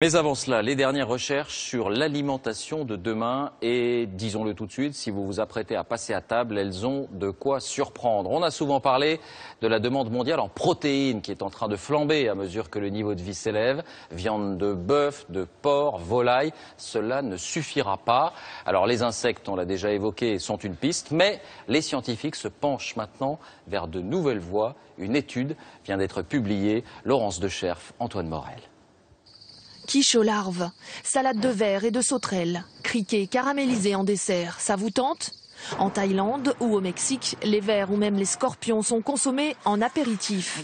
Mais avant cela, les dernières recherches sur l'alimentation de demain et, disons-le tout de suite, si vous vous apprêtez à passer à table, elles ont de quoi surprendre. On a souvent parlé de la demande mondiale en protéines qui est en train de flamber à mesure que le niveau de vie s'élève. Viande de bœuf, de porc, volaille, cela ne suffira pas. Alors les insectes, on l'a déjà évoqué, sont une piste, mais les scientifiques se penchent maintenant vers de nouvelles voies. Une étude vient d'être publiée. Laurence Decherf, Antoine Morel. Quiche aux larves, salade de verre et de sauterelles, criquets caramélisés en dessert, ça vous tente? En Thaïlande ou au Mexique, les vers ou même les scorpions sont consommés en apéritif.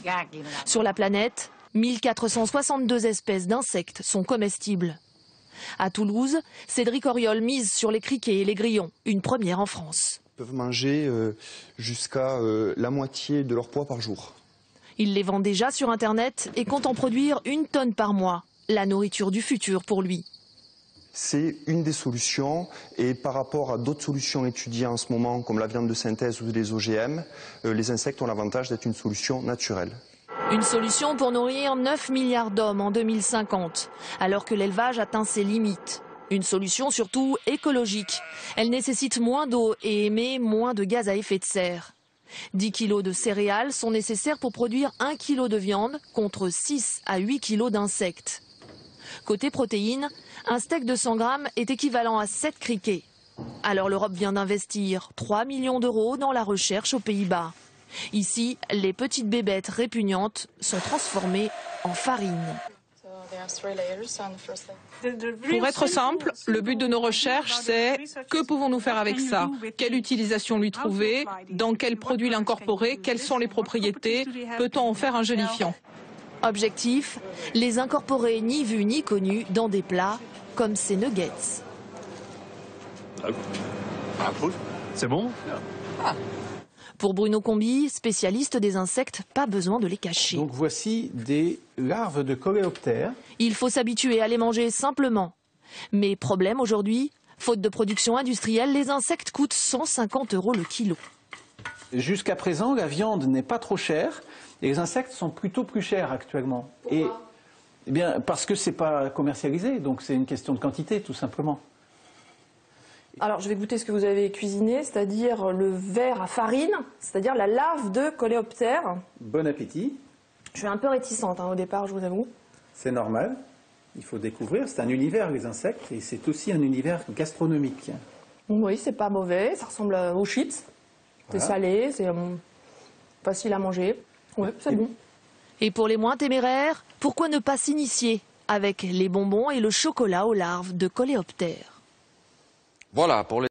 Sur la planète, 1462 espèces d'insectes sont comestibles. À Toulouse, Cédric Auriol mise sur les criquets et les grillons, une première en France. Ils peuvent manger jusqu'à la moitié de leur poids par jour. Il les vend déjà sur Internet et compte en produire 1 tonne par mois. La nourriture du futur pour lui. C'est une des solutions et par rapport à d'autres solutions étudiées en ce moment comme la viande de synthèse ou les OGM, les insectes ont l'avantage d'être une solution naturelle. Une solution pour nourrir 9 milliards d'hommes en 2050, alors que l'élevage atteint ses limites. Une solution surtout écologique. Elle nécessite moins d'eau et émet moins de gaz à effet de serre. 10 kilos de céréales sont nécessaires pour produire 1 kilo de viande contre 6 à 8 kilos d'insectes. Côté protéines, un steak de 100 grammes est équivalent à 7 criquets. Alors l'Europe vient d'investir 3 millions d'euros dans la recherche aux Pays-Bas. Ici, les petites bébêtes répugnantes sont transformées en farine. Pour être simple, le but de nos recherches, c'est que pouvons-nous faire avec ça? Quelle utilisation lui trouver? Dans quel produit l'incorporer? Quelles sont les propriétés? Peut-on en faire un gélifiant? Objectif, les incorporer ni vus ni connus dans des plats comme ces nuggets. C'est bon? Pour Bruno Combi, spécialiste des insectes, pas besoin de les cacher. Donc voici des larves de coléoptères. Il faut s'habituer à les manger simplement. Mais problème aujourd'hui, faute de production industrielle, les insectes coûtent 150 € le kilo. Jusqu'à présent, la viande n'est pas trop chère et les insectes sont plutôt plus chers actuellement. Et eh bien, parce que c'est pas commercialisé, donc c'est une question de quantité tout simplement. Alors je vais goûter ce que vous avez cuisiné, c'est-à-dire le verre à farine, c'est-à-dire la larve de coléoptère. Bon appétit. Je suis un peu réticente au départ, je vous avoue. C'est normal, il faut découvrir, c'est un univers les insectes et c'est aussi un univers gastronomique. Oui, c'est pas mauvais, ça ressemble aux chips. C'est salé, c'est facile à manger. Ouais, c'est bon. Et pour les moins téméraires, pourquoi ne pas s'initier avec les bonbons et le chocolat aux larves de coléoptères? Voilà pour les